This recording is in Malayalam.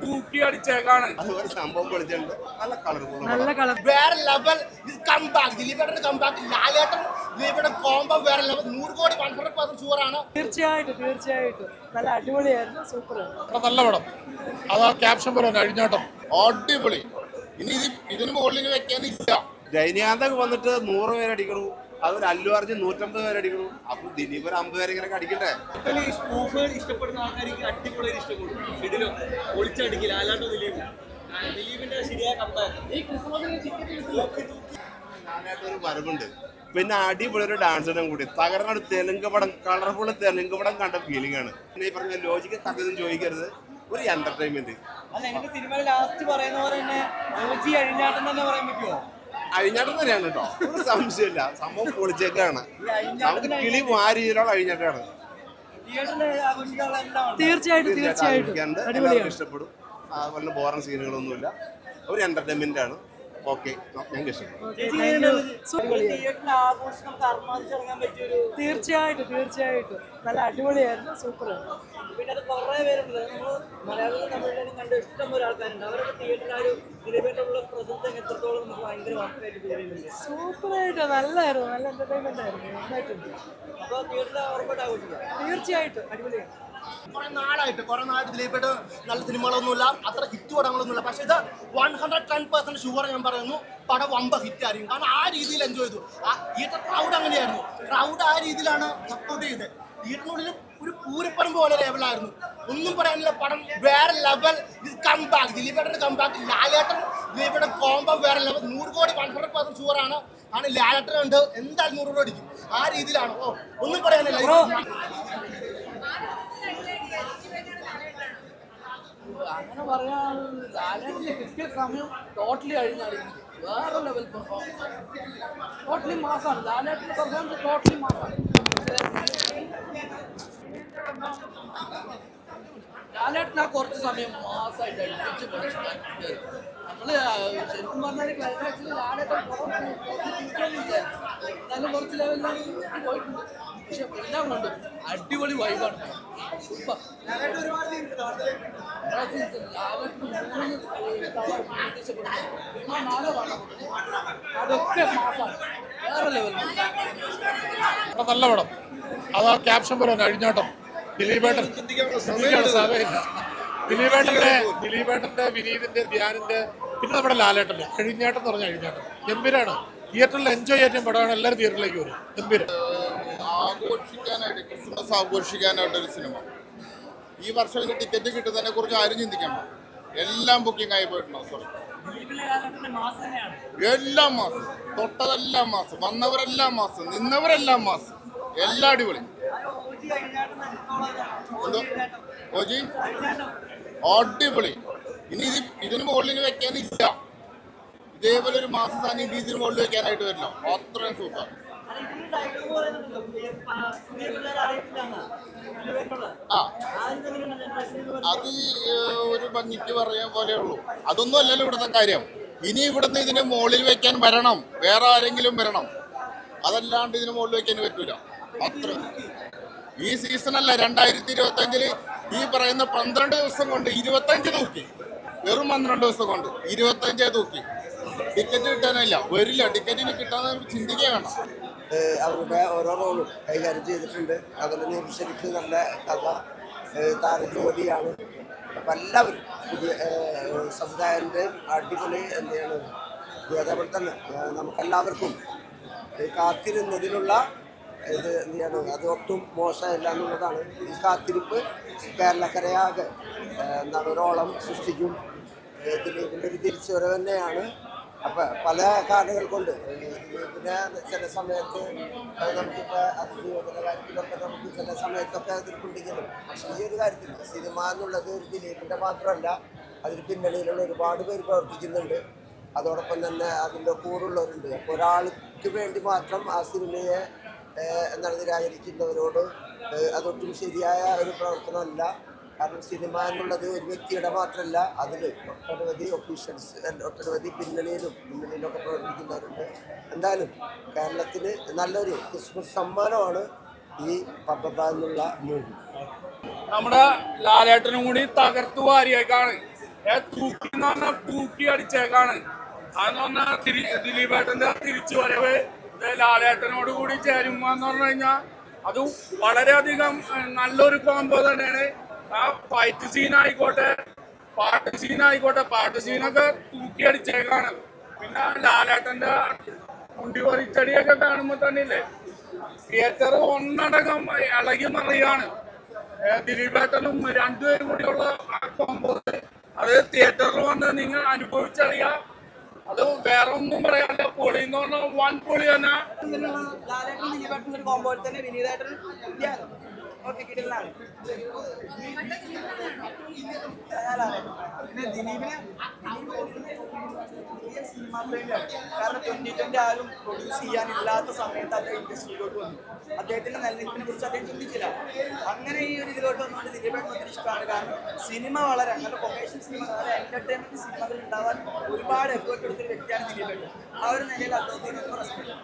തൂക്കി അടിച്ചേക്കാണ്. അതുപോലെ സംഭവം പൊളിച്ചിട്ടുണ്ട്. നല്ല കളർ വേറെ ലെവൽ കംബാക്ക് ദിലീപേട്ടന്റെ കംബാക്ക് ലാലേട്ടൻ ദിലീപേട്ടൻ കോംബോ വേറെ ലെവൽ 100 കോടി 100% ഷുവറാണ്. തീർച്ചയായിട്ടും നല്ല അടിപൊളിയായിരുന്നു. സൂപ്പർ. നല്ല പടം. അതാ ക്യാപ്ഷൻ പോലെ അഴിഞ്ഞാട്ടം അടിപൊളി. ഇനി ഇതിന് മുകളിൽ വെക്കാനില്ല. രജനീകാന്തൊക്കെ വന്നിട്ട് 100 പേരടിക്കണു, അതുപോലെ അല്ലു അർജുൻ 150 പേരടിക്കണു. അപ്പൊ ദിലീപ് ഒരു 50 പേരെങ്ങനെ അടിക്കണ്ടേ? ഇഷ്ടപ്പെടുന്ന ആൾക്കാർക്ക് അടിപൊളി ഇഷ്ടപ്പെടും. ഇതിലും ഒളിച്ചടിക്കില്ല ആലാട്ടോ ദിലീപിന്റെ ശരിയായ ഒരു വരവുണ്ട്. പിന്നെ അടിപൊളി ഒരു ഡാൻസിനും കൂടി തകർന്ന തെലുങ്ക് പടം, കളർഫുൾ തെലുങ്ക് പടം കണ്ട ഫീലിംഗ് ആണ്. പിന്നെ ഈ പറഞ്ഞ ലോജിക്ക് കഥയൊന്നും ചോദിക്കരുത്, ഒരു എന്റർടൈൻമെന്റ്. സിനിമയിൽ ലാസ്റ്റ് പറയുന്ന പോലെ തന്നെ അഴിഞ്ഞാട്ടം തന്നെ പറയാൻ പറ്റുമോ? അഴിഞ്ഞാട്ടം തന്നെയാണ് കേട്ടോ, ഒരു സംശയമില്ല. സംഭവം പൊളിച്ചേക്കാണ്. നമുക്ക് കിളി ആ രീതിയിലുള്ള അഴിഞ്ഞാട്ടാണ്. തീർച്ചയായിട്ടും ഇഷ്ടപ്പെടും. അതുപോലെ ബോറൻ സീനുകളൊന്നുമില്ല, ഒരു എന്റർടൈൻമെന്റ് ആണ്. ഓക്കെ, ഞങ്ങൾക്ക് ഇഷ്ടപ്പെടും. തീർച്ചയായിട്ടും നല്ല അടിപൊളിയായിരുന്നു. സൂപ്പർ. പിന്നെ അത് കുറേ പേരുണ്ട്, നമ്മൾ മലയാളത്തിലും തമിഴിലും കണ്ട ഇഷ്ടം പോലെ ആൾക്കാരുണ്ട്. അവരൊക്കെ തിയേറ്ററിൽ ദിലീപേട്ടുള്ള പ്രസൻസ് എത്രത്തോളം നമുക്ക് ഭയങ്കര വർക്കായിട്ട് തോന്നുന്നുണ്ട്. സൂപ്പറായിട്ട് നല്ലായിരുന്നു. നല്ല എന്റർടൈൻമെന്റ് ആയിരുന്നു. നന്നായിട്ടുണ്ട്. അപ്പോൾ തിയേറ്ററിൽ ഉറപ്പായിട്ട് ആഘോഷിക്കാം. തീർച്ചയായിട്ടും അടിപൊളിയാണ്. കുറെ നാളായിട്ട് ദിലീപേട്ട് നല്ല സിനിമകളൊന്നുമില്ല, അത്ര ഹിറ്റ് പടങ്ങളൊന്നുമില്ല. പക്ഷെ ഇത് 110% ഷുവർ ഞാൻ പറയുന്നു, പടം വമ്പ ഹിറ്റ് ആയിരിക്കും. കാരണം ആ രീതിയിൽ എൻജോയ് ചെയ്തു. തിയേറ്റർ ക്രൗഡ് അങ്ങനെയായിരുന്നു. ക്രൗഡ് ആ രീതിയിലാണ് സപ്പോർട്ട് ചെയ്തത്. തിയേറ്ററിനുള്ളിൽ ഒരു പൂരപ്പറമ്പ് പോലെ ലെവലായിരുന്നു. ഒന്നും പറയാനില്ല. പടം വേറെ ലെവൽ കംബാക്ക് ദിലീപേട്ടന്റെ കംബാക്ക് ലാലേട്ടൻ ദിലീപേട്ടൻ കോംബോ വേറെ ലെവൽ 100 കോടി 100% ഷുവറാണ്. ആണ് ലാലേട്ടൻ ഉണ്ട്, എന്തായാലും 100 കോടി അടിക്കും. ആ രീതിയിലാണ്. ഒന്നും പറയാനില്ല. അങ്ങനെ പറയാൻ ലാലേട്ടന്റെ കിട്ടിയ സമയം ടോട്ടലി അഴിഞ്ഞാടിക്കുന്നു. വേറെ ലെവൽ പെർഫോമൻസ്, ടോട്ടലി മാസാണ്. ലാലേട്ടന്റെ പെർഫോമൻസ് ടോട്ടലി മാസാണ്. ലാലേട്ടനാ കുറച്ച് സമയം മാസമായിട്ട് അടിച്ച് പഠിച്ചിട്ടുണ്ട്. നമ്മള് ശരിക്കും പറഞ്ഞാൽ ക്ലൈമാക്സിൽ ലാലേട്ടൻ എന്നാലും കുറച്ച് ലെവലിലാണ് പോയിട്ടുണ്ട്. പക്ഷെ എല്ലാം കൊണ്ടും അടിപൊളി വൈബാണ്. സൂപ്പർ. അതൊക്കെ മാസാണ്. വേറെ ലെവലിൽ നല്ല പടം. അതാ ക്യാപ്ഷൻ പോലെ അഴിഞ്ഞാട്ടം. ദിലീപേട്ടന്റെ വിനീതിന്റെ ധ്യാനിന്റെ പിന്നെ നമ്മുടെ ലാലേട്ടന്റെ അഴിഞ്ഞാട്ടം എന്ന് പറഞ്ഞ അഴിഞ്ഞാട്ടം ഗംഭീരാണ്. തിയേറ്ററിൽ എൻജോയ് ചെയ്യാൻ പടമാണ്. എല്ലാവരും തിയേറ്ററിലേക്ക് വരും. ഗംഭീരം. ആഘോഷിക്കാനായിട്ട്, ക്രിസ്മസ് ആഘോഷിക്കാനായിട്ടൊരു സിനിമ. ഈ വർഷം ഇതിന് ടിക്കറ്റ് കിട്ടുന്നതിനെ കുറിച്ച് ആരും ചിന്തിക്കണം. എല്ലാം ബുക്കിംഗ് ആയി പോയിട്ടുണ്ടോ? സോറി, എല്ലാം മാസം, തൊട്ടതെല്ലാം മാസം, വന്നവരെല്ലാം മാസം, നിന്നവരെല്ലാം മാസം, എല്ലാം അടിപൊളി. എന്തോ ഓജി അടിപൊളി. ഇനി ഇതിന് മുകളിൽ വെക്കാനില്ല. ഇതേപോലെ ഒരു മാസം തന്നെ ഇതിന് മുകളിൽ വെക്കാനായിട്ട് വരില്ല. അത്രയും സൂപ്പർ. അത് ഒരു ഭംഗിക്ക് പറയാൻ പോലെ ഉള്ളൂ. അതൊന്നും അല്ലല്ലോ ഇവിടുത്തെ കാര്യം. ഇനി ഇവിടുന്ന് ഇതിന് മുകളിൽ വെക്കാൻ വരണം, വേറെ ആരെങ്കിലും വരണം. അതല്ലാണ്ട് ഇതിന് മുകളിൽ വെക്കാൻ പറ്റൂല. അത്ര ഈ സീസണല്ല, 2025 ഈ പറയുന്ന 12 ദിവസം കൊണ്ട് 25 തൂക്കി. വെറും 12 ദിവസം കൊണ്ട് 25 തൂക്കി. ടിക്കറ്റ് കിട്ടാനില്ല, വരില്ല. ടിക്കറ്റിന് കിട്ടാൻ ചിന്തിക്കുക വേണം. അവരുടെ ഓരോ റോളും കൈകാര്യം ചെയ്തിട്ടുണ്ട്. അതിൽ ശരിക്ക് നല്ല കഥ, താരജോലിയാണ്. അപ്പം എല്ലാവരും പുതിയ സംവിധായകൻ്റെ അടിപൊളി എന്താണ്. അതേപോലെ തന്നെ നമുക്കെല്ലാവർക്കും കാത്തിരുന്നതിനുള്ള ഇത് എന്താണ്, അതൊട്ടും മോശമല്ല എന്നുള്ളതാണ്. ഈ കാത്തിരിപ്പ് കേരളക്കരയാകെ എന്താണ് ഒരോളം സൃഷ്ടിക്കും. ദിലീപിൻ്റെ ഒരു തിരിച്ചുവരവ് തന്നെയാണ്. അപ്പം പല കാരണങ്ങൾ കൊണ്ട് പിന്നെ ചില സമയത്ത് നമുക്കിപ്പോൾ അതിജീവനത്തിൻ്റെ കാര്യത്തിലൊക്കെ നമുക്ക് ചില സമയത്തൊക്കെ എതിർപ്പുണ്ടെങ്കിലും, പക്ഷേ ഈ ഒരു കാര്യത്തിൽ സിനിമ എന്നുള്ളത് ഒരു ദിലീപിൻ്റെ മാത്രമല്ല, അതിന് പിന്നണിയിലുള്ള ഒരുപാട് പേര് പ്രവർത്തിക്കുന്നുണ്ട്. അതോടൊപ്പം തന്നെ അതിൻ്റെ കൂടുള്ളവരുണ്ട്. അപ്പോൾ ഒരാൾക്ക് വേണ്ടി മാത്രം ആ സിനിമയെ എന്താണ് നിരാകരിക്കുന്നവരോട് അതൊട്ടും ശരിയായ ഒരു പ്രവർത്തനമല്ല. കാരണം സിനിമ എന്നുള്ളത് ഒരു വ്യക്തിയുടെ മാത്രമല്ല, അതിൽ ഒട്ടനവധി ഒഫീഷ്യൽസ്, ഒട്ടനവധി പിന്നണിയിലൊക്കെ പ്രവർത്തിക്കുന്നവരുണ്ട്. എന്തായാലും കേരളത്തിന് നല്ലൊരു ക്രിസ്മസ് സമ്മാനമാണ് ഈ പപ്പ എന്നുള്ള മൂവി. നമ്മുടെ ലാലേട്ടനും കൂടി തകർത്തു വാരിയേക്കാണ്. തൂക്കി എന്ന് പറഞ്ഞാൽ തൂക്കി അടിച്ചേക്കാണ്. അതെന്ന് പറഞ്ഞാൽ ദിലീപേട്ടന്റെ തിരിച്ചു വരവ് ലാലേട്ടനോട് കൂടി ചേരുമ്പോ എന്ന് പറഞ്ഞു കഴിഞ്ഞാൽ അത് വളരെയധികം നല്ലൊരു കോംബോ തന്നെയാണ്. ആ ഫൈറ്റ് സീനായിക്കോട്ടെ പാട്ട് സീനൊക്കെ തൂക്കി അടിച്ചേക്കാണ്. പിന്നെ ലാലേട്ടന്റെ കുണ്ടി പറിച്ചടിയൊക്കെ കാണുമ്പോ തന്നെ ഇല്ലേ തിയേറ്റർ ഒന്നടങ്കം ഇളകി മറിയാണ്. ദിലീപേട്ടനും രണ്ടുപേരും കൂടിയുള്ള കോംബോ അത് തിയേറ്ററിൽ വന്ന് നിങ്ങൾ അനുഭവിച്ചറിയാം. അത് വേറെ ഒന്നും പറയാനില്ല. പൊളി എന്ന് പറഞ്ഞാൽ വൻ പൊളി തന്നെ. ലാലേട്ടൻ ദിലീപേട്ടൻ ഒരു കോമ്പോയിൽ തന്നെ വിനീതേട്ടൻ ഓക്കെ കിടലാണ്. പിന്നെ ദിലീപിനെ സിനിമാ പ്രേമിയാണ്. കാരണം 2020 ആരും പ്രൊഡ്യൂസ് ചെയ്യാനില്ലാത്ത സമയത്ത് അദ്ദേഹം ഇൻഡസ്ട്രിയിലോട്ട് വന്നു. അദ്ദേഹത്തിന്റെ നിലനിൽപ്പിനെ കുറിച്ച് അദ്ദേഹം ചിന്തിച്ചില്ല. അങ്ങനെ ഈ ഒരു ഇതിലോട്ട് വന്നുകൊണ്ട് ദിലീപേട്ടൻ ഒത്തിരി ഇഷ്ടമാണ്. കാരണം സിനിമ വളരെ അങ്ങനെ കൊമേഴ്ഷ്യൽ സിനിമ വളരെ എന്റർടൈൻമെന്റ് സിനിമകൾ ഉണ്ടാവാൻ ഒരുപാട് എഫേർട്ട് എടുത്തൊരു വ്യക്തിയാണ് ദിലീപേട്ടൻ. ആ ഒരു നിലയിൽ അദ്ദേഹത്തിന് റെസ്പെക്ട്.